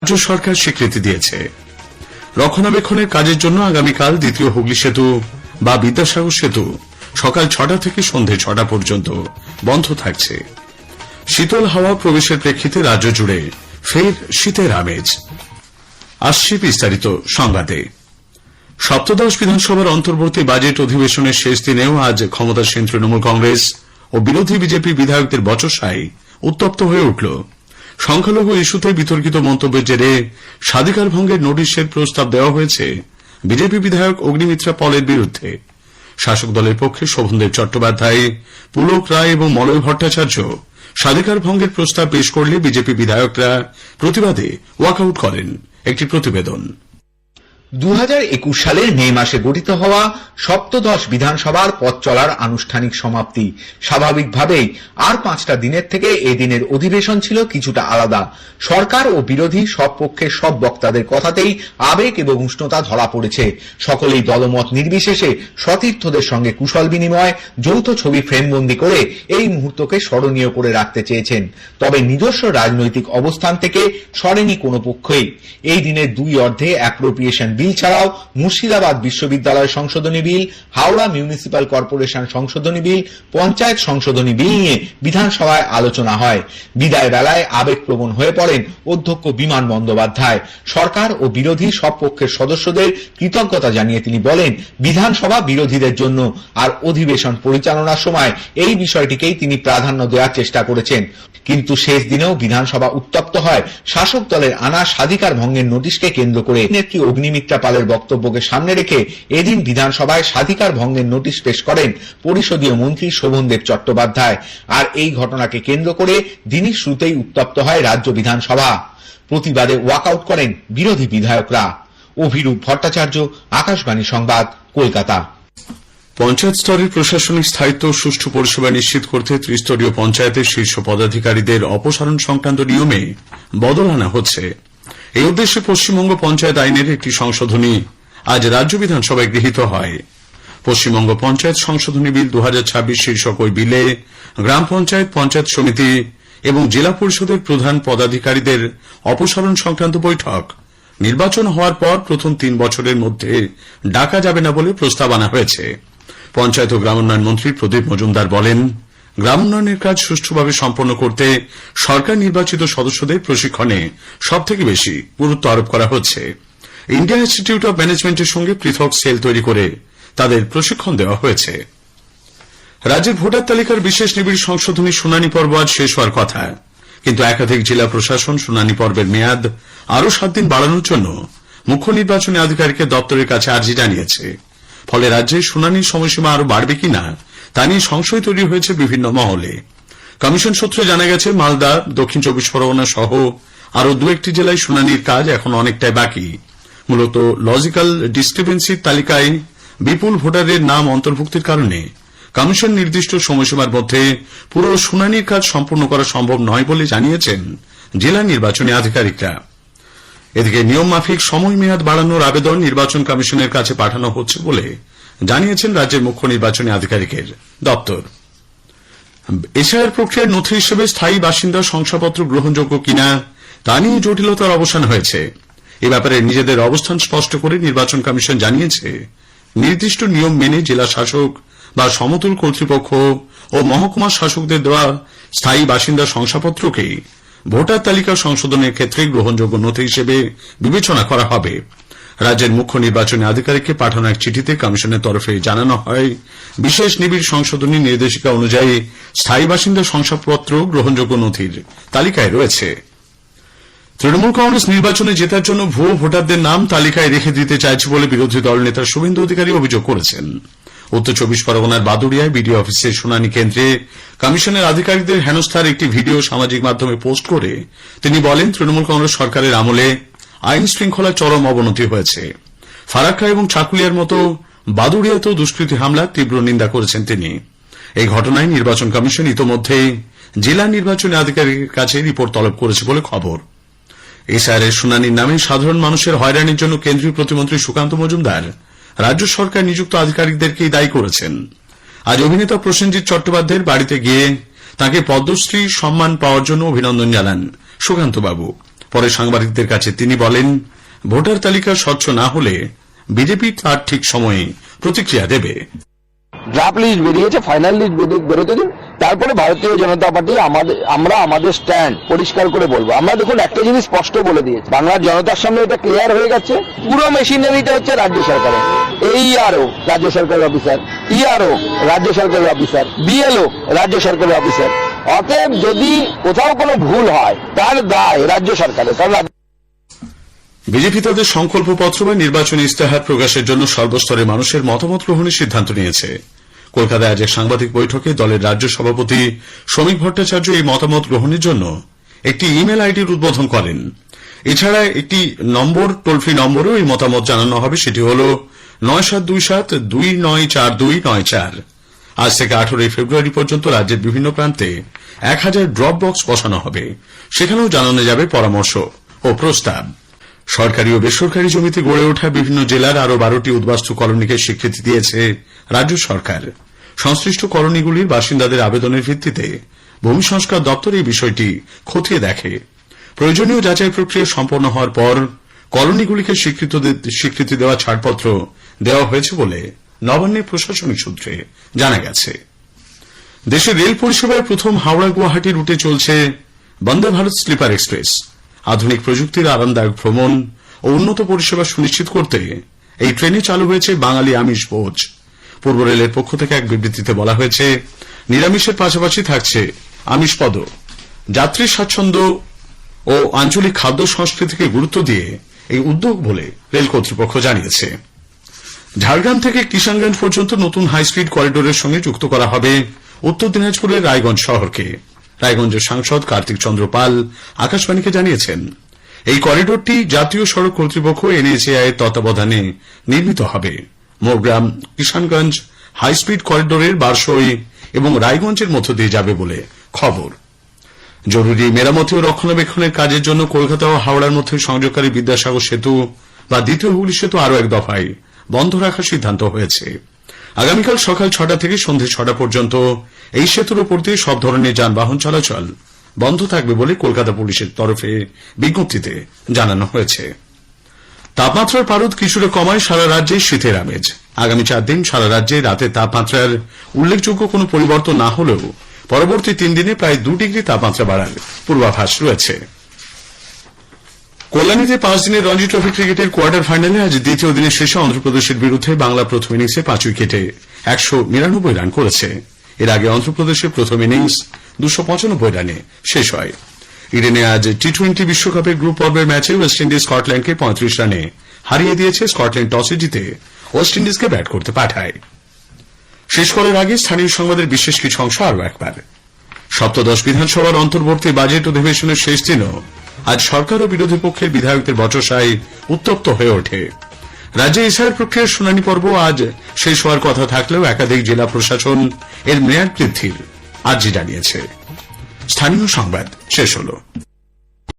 রাজ্য সরকার স্বীকৃতি দিয়েছে। রক্ষণাবেক্ষণের কাজের জন্য আগামীকাল দ্বিতীয় হুগলি সেতু বা বিদ্যাসাগর সেতু সকাল 6টা থেকে সন্ধে 6টা পর্যন্ত বন্ধ থাকছে। শীতল হাওয়া প্রবেশের প্রেক্ষিতে রাজ্য জুড়ে ফের শীতের আমেজ। আসছে বিস্তারিত সংবাদে। সপ্তদশ বিধানসভার অন্তর্বর্তী বাজেট অধিবেশনের শেষ দিনেও আজ ক্ষমতাসীন তৃণমূল কংগ্রেস ও বিরোধী বিজেপি বিধায়কদের বচসায় উত্তপ্ত হয়ে উঠল। সংখ্যালঘু ইস্যুতে বিতর্কিত মন্তব্যের জেরে স্বাধিকার ভঙ্গের নোটিশের প্রস্তাব দেওয়া হয়েছে বিজেপি বিধায়ক অগ্নিমিত্রা পলের বিরুদ্ধে। শাসক দলের পক্ষে শোভনদেব চট্টোপাধ্যায়, পুলক রায় এবং মলয় ভট্টাচার্য স্বাধিকার ভঙ্গের প্রস্তাব পেশ করলে বিজেপি বিধায়করা প্রতিবাদে ওয়াকআউট করেন। একটি প্রতিবেদন। 2021 সালের মে মাসে গঠিত হওয়া সপ্তদশ বিধানসভার পথ চলার আনুষ্ঠানিক সমাপ্তি। স্বাভাবিকভাবেই আর 5টা দিনের থেকে এই দিনের অধিবেশন ছিল কিছুটা আলাদা। সরকার ও বিরোধী সব পক্ষের সব বক্তাদের কথাতেই আবেগ এবং উষ্ণতা ধরা পড়েছে। সকলেই দলমত নির্বিশেষে সতীর্থদের সঙ্গে কুশল বিনিময়, যৌথ ছবি ফ্রেমবন্দি করে এই মুহূর্তকে স্মরণীয় করে রাখতে চেয়েছেন। তবে নিজস্ব রাজনৈতিক অবস্থান থেকে সরেনি কোনো পক্ষই। এই দিনের দুই অর্ধে অ্যাপ্রোপ্রিয়েশন বিল ছাড়াও মুর্শিদাবাদ বিশ্ববিদ্যালয় সংশোধনী বিল, হাওড়া মিউনিসিপাল কর্পোরেশন সংশোধনী বিল, পঞ্চায়েত সংশোধনী বিল নিয়ে বিধানসভায় আলোচনা হয়। বিদায় বেলায় আবেগপ্রবণ হয়ে পড়েন অধ্যক্ষ বিমান বন্দ্যোপাধ্যায়। সরকার ও বিরোধী সব পক্ষের সদস্যদের কৃতজ্ঞতা জানিয়ে তিনি বলেন, বিধানসভা বিরোধীদের জন্য, আর অধিবেশন পরিচালনার সময় এই বিষয়টিকেই তিনি প্রাধান্য দেওয়ার চেষ্টা করেছেন। কিন্তু শেষ দিনেও বিধানসভা উত্তপ্ত হয় শাসক দলের আনা স্বাধিকার ভঙ্গের নোটিশকে কেন্দ্র করে। নেত্রী অগ্নিমিত্রা পালের বক্তব্যকে সামনে রেখে এদিন বিধানসভায় স্বাধিকার ভঙ্গের নোটিশ পেশ করেন পরিষদীয় মন্ত্রী শোভনদেব চট্টোপাধ্যায়। আর এই ঘটনাকে কেন্দ্র করে দিনের শুরুতেই উত্তপ্ত হয় রাজ্য বিধানসভা। প্রতিবাদে ওয়াকআউট করেন বিরোধী বিধায়করা। অভিরূপ ভট্টাচার্য, আকাশবাণী সংবাদ, কলকাতা। পঞ্চায়েত স্তরের প্রশাসনিক স্থায়িত্ব ও সুষ্ঠু পরিষেবা নিশ্চিত করতে ত্রিস্তরীয় পঞ্চায়েতের শীর্ষ পদাধিকারীদের অপসারণ সংক্রান্ত নিয়মে বদল আনা হচ্ছে। এই উদ্দেশ্যে পশ্চিমবঙ্গ পঞ্চায়েত আইনের একটি সংশোধনী আজ রাজ্য বিধানসভায় গৃহীত হয়। পশ্চিমবঙ্গ পঞ্চায়েত সংশোধনী বিল 2026 শীর্ষক ওই বিলে গ্রাম পঞ্চায়েত, পঞ্চায়েত সমিতি এবং জেলা পরিষদের প্রধান পদাধিকারীদের অপসারণ সংক্রান্ত বৈঠক নির্বাচন হওয়ার পর প্রথম 3 বছরের মধ্যে ডাকা যাবে না বলে প্রস্তাব আনা হয়েছে। পঞ্চায়েত ও গ্রামোন্নয়ন মন্ত্রী প্রদীপ মজুমদার বলেন, গ্রামোন্নয়নের কাজ সুষ্ঠুভাবে সম্পন্ন করতে সরকার নির্বাচিত সদস্যদের প্রশিক্ষণে সবথেকে বেশি গুরুত্ব আরোপ করা হচ্ছে। ইন্ডিয়া ইনস্টিটিউট অব ম্যানেজমেন্টের সঙ্গে পৃথক সেল তৈরি করে তাদের প্রশিক্ষণ দেওয়া হয়েছে। রাজ্যের ভোটার তালিকার বিশেষ নিবিড় সংশোধনী শুনানি পর্ব আজ শেষ হওয়ার কথা, কিন্তু একাধিক জেলা প্রশাসন শুনানি পর্বের মেয়াদ আরও 7 দিন বাড়ানোর জন্য মুখ্য নির্বাচনী আধিকারিকের দপ্তরের কাছে আর্জি জানিয়েছে। ফলে রাজ্যে শুনানির সময়সীমা আরও বাড়বে কিনা তা নিয়ে সংশয় তৈরি হয়েছে বিভিন্ন মহলে। কমিশন সূত্রে জানা গেছে, মালদা, দক্ষিণ 24 পরগনা সহ আরও 2-1টি জেলায় শুনানির কাজ এখন অনেকটাই বাকি। মূলত লজিক্যাল ডিসক্রিপেন্সির তালিকায় বিপুল ভোটারের নাম অন্তর্ভুক্তির কারণে কমিশন নির্দিষ্ট সময়সীমার মধ্যে পুরো শুনানির কাজ সম্পূর্ণ করা সম্ভব নয় বলে জানিয়েছেন জেলা নির্বাচনী আধিকারিকরা। এদিকে নিয়ম মাফিক সময় মেয়াদ বাড়ানোর আবেদন নির্বাচন কমিশনের কাছে পাঠানো হচ্ছে বলে জানিয়েছেন রাজ্যের মুখ্য নির্বাচনী আধিকারিকের দপ্তর। এসআইআর প্রক্রিয়ার নথি হিসেবে স্থায়ী বাসিন্দা শংসাপত্র গ্রহণযোগ্য কিনা তা নিয়ে জটিলতার অবসান হয়েছে। এ ব্যাপারে নিজেদের অবস্থান স্পষ্ট করে নির্বাচন কমিশন জানিয়েছে, নির্দিষ্ট নিয়ম মেনে জেলা শাসক বা সমতুল কর্তৃপক্ষ ও মহকুমা শাসকদের দেওয়া স্থায়ী বাসিন্দা শংসাপত্রকে ভোটার তালিকা সংশোধনের ক্ষেত্রে গ্রহণযোগ্য নথি হিসেবে বিবেচনা করা হবে। রাজ্যের মুখ্য নির্বাচনী আধিকারিককে পাঠানো এক চিঠিতে কমিশনের তরফে জানানো হয়, বিশেষ নিবিড় সংশোধনী নির্দেশিকা অনুযায়ী স্থায়ী বাসিন্দা শংসাপত্র গ্রহণযোগ্য নথির তালিকায় রয়েছে। তৃণমূল কংগ্রেস নির্বাচনে জেতার জন্য ভুয়ো ভোটারদের নাম তালিকায় রেখে দিতে চাইছে বলে বিরোধী দল নেতা শুভেন্দু অধিকারী অভিযোগ করেছেন। উত্তর 24 পরগনার বাদুড়িয়ায় বিডিও অফিসের শুনানি কেন্দ্রে কমিশনের আধিকারিকদের হেনস্থার একটি ভিডিও সামাজিক মাধ্যমে পোস্ট করে তিনি বলেন, তৃণমূল কংগ্রেস সরকারের আমলে আইন শৃঙ্খলার চরম অবনতি হয়েছে। ফারাক্কা এবং চাকুলিয়ার মতো বাদুড়িয়াতেও দুষ্কৃতী হামলার তীব্র নিন্দা করেছেন তিনি। এই ঘটনায় নির্বাচন কমিশন ইতোমধ্যেই জেলা নির্বাচনী আধিকারিকের কাছে রিপোর্ট তলব করেছে বলে খবর। এসআইআর শুনানির নামে সাধারণ মানুষের হয়রানির জন্য কেন্দ্রীয় প্রতিমন্ত্রী সুকান্ত মজুমদার রাজ্য সরকার নিযুক্ত আধিকারিকদেরকেই দায়ী করেছেন। আজ অভিনেতা প্রসেনজিৎ চট্টোপাধ্যায়ের বাড়িতে গিয়ে তাঁকে পদ্মশ্রী সম্মান পাওয়ার জন্য অভিনন্দন জানান সুকান্তবাবু। পরে সাংবাদিকদের কাছে তিনি বলেন, ভোটার তালিকা স্বচ্ছ না হলে বিজেপি তার ঠিক সময়ে প্রতিক্রিয়া দেবে। ড্রাফট লিস্ট বেরিয়েছে, ফাইনাল লিস্ট বেরোতে দিন, তারপরে ভারতীয় জনতা পার্টি আমরা আমাদের স্ট্যান্ড পরিষ্কার করে বলবো। আমরা দেখুন একটা জিনিস স্পষ্ট বলে দিয়েছি, বাংলার জনতার সামনে এটা ক্লিয়ার হয়ে গেছে, পুরো মেশিনারিটা হচ্ছে রাজ্য সরকারের। এইআরও রাজ্য সরকারের অফিসার, ইআরও রাজ্য সরকারের অফিসার, বিএলও রাজ্য সরকারের অফিসার। অতএব যদি কোথাও কোনো ভুল হয় তার দায় রাজ্য সরকারের। কারণ বিজেপি তাদের সংকল্পপত্র বা নির্বাচনী ইস্তেহার প্রকাশের জন্য সর্বস্তরের মানুষের মতামত গ্রহণের সিদ্ধান্ত নিয়েছে। কলকাতায় আজ এক সাংবাদিক বৈঠকে দলের রাজ্য সভাপতি শ্রমিক ভট্টাচার্য এই মতামত গ্রহণের জন্য একটি ইমেল আইডির উদ্বোধন করেন। এছাড়া একটি নম্বর, টোল ফ্রি নম্বরেও এই মতামত জানানো হবে, সেটি হল 9727294294। আজ থেকে 18 ফেব্রুয়ারি পর্যন্ত রাজ্যের বিভিন্ন প্রান্তে 1000 ড্রপ বক্স বসানো হবে, সেখানেও জানানো যাবে পরামর্শ ও প্রস্তাব। সরকারি ও বেসরকারি জমিতে গড়ে ওঠা বিভিন্ন জেলার আরও 12টি উদ্বাস্তু কলোনিকে স্বীকৃতি দিয়েছে রাজ্য সরকার। সংশ্লিষ্ট কলোনিগুলির বাসিন্দাদের আবেদনের ভিত্তিতে ভূমি সংস্কার দপ্তর এই বিষয়টি খতিয়ে দেখে। প্রয়োজনীয় যাচাই প্রক্রিয়া সম্পন্ন হওয়ার পর কলোনিগুলিকে স্বীকৃতি দেওয়া ছাড়পত্র দেওয়া হয়েছে বলে নবান্নের প্রশাসনিক সূত্রে জানা গেছে। দেশের রেল পরিষেবায় প্রথম হাওড়া গুয়াহাটি রুটে চলছে বন্দে ভারত স্লিপার এক্সপ্রেস। আধুনিক প্রযুক্তির আরামদায়ক ভ্রমণ ও উন্নত পরিষেবা সুনিশ্চিত করতে এই ট্রেনে চালু হয়েছে বাঙালি আমিষ ভোজ। পূর্ব রেলের পক্ষ থেকে এক বিবৃতিতে বলা হয়েছে, নিরামিষের পাশাপাশি থাকছে আমিষ পদ। যাত্রী স্বাচ্ছন্দ্য ও আঞ্চলিক খাদ্য সংস্কৃতিকে গুরুত্ব দিয়ে এই উদ্যোগ বলে রেল কর্তৃপক্ষ জানিয়েছে। ঝাড়গ্রাম থেকে কিষানগঞ্জ পর্যন্ত নতুন হাই স্পিড করিডোরের সঙ্গে যুক্ত করা হবে উত্তর দিনাজপুরের রায়গঞ্জ শহরকে। রায়গঞ্জের সাংসদ কার্তিক চন্দ্র পাল আকাশবাণীকে জানিয়েছেন, এই করিডোরটি জাতীয় সড়ক কর্তৃপক্ষ এনএইচএআই এর তত্ত্বাবধানে নির্মিত হবে। মোরগ্রাম কিষানগঞ্জ হাই স্পিড করিডোরের বারসই এবং রায়গঞ্জের মধ্য দিয়ে যাবে বলে খবর। জরুরি মেরামতি ও রক্ষণাবেক্ষণের কাজের জন্য কলকাতা ও হাওড়ার মধ্যে সংযোগকারী বিদ্যাসাগর সেতু বা দ্বিতীয় হুগলি সেতু আরও এক দফায় বন্ধ রাখার সিদ্ধান্ত হয়েছে। আগামীকাল সকাল 6টা থেকে সন্ধে 6টা পর্যন্ত এই সেতুর উপর দিয়ে সব ধরনের যানবাহন চলাচল বন্ধ থাকবে বলে কলকাতা পুলিশের তরফে বিজ্ঞপ্তিতে জানানো হয়েছে। তাপমাত্রার পারদ কিছুটা কমায় সারা রাজ্যে শীতের আমেজ। আগামী 4 দিন সারা রাজ্যে রাতের তাপমাত্রার উল্লেখযোগ্য কোনো পরিবর্তন না হলেও পরবর্তী 3 দিনে প্রায় 2 ডিগ্রি তাপমাত্রা বাড়ার পূর্বাভাস রয়েছে। কল্যাণীতে 5 দিনের রঞ্জি ট্রফি ক্রিকেটের কোয়ার্টার ফাইনালে আজ দ্বিতীয় দিনের শেষে অন্ধ্রপ্রদেশের বিরুদ্ধে বাংলা প্রথম ইনিংসে 5 উইকেটে 199 রান করেছে। এর আগে অন্ধ্রপ্রদেশের প্রথম ইনিংস 295 রানে শেষ হয়। ইডেনে আজ টি-20 বিশ্বকাপের গ্রুপ পর্বের ম্যাচে ওয়েস্ট ইন্ডিজ স্কটল্যান্ডকে 35 রানে হারিয়ে দিয়েছে। স্কটল্যান্ড টসে জিতে ওয়েস্ট ইন্ডিজকে ব্যাট করতে পাঠায়। শেষ করার আগে স্থানীয় সংবাদের বিশেষ কিছু অংশ আরও একবার। সপ্তদশ বিধানসভার অন্তর্বর্তী বাজেট অধিবেশনের শেষ দিনও আজ সরকার ও বিরোধী পক্ষের বিধায়কদের বচসায় উত্তপ্ত হয়ে ওঠে। রাজ্যে এসআইআর প্রক্রিয়ার শুনানি পর্ব আজ শেষ হওয়ার কথা থাকলেও একাধিক জেলা প্রশাসন এর মেয়াদ বৃদ্ধির আর্জি জানিয়েছে। স্থানীয় সংবাদ শেষ হল।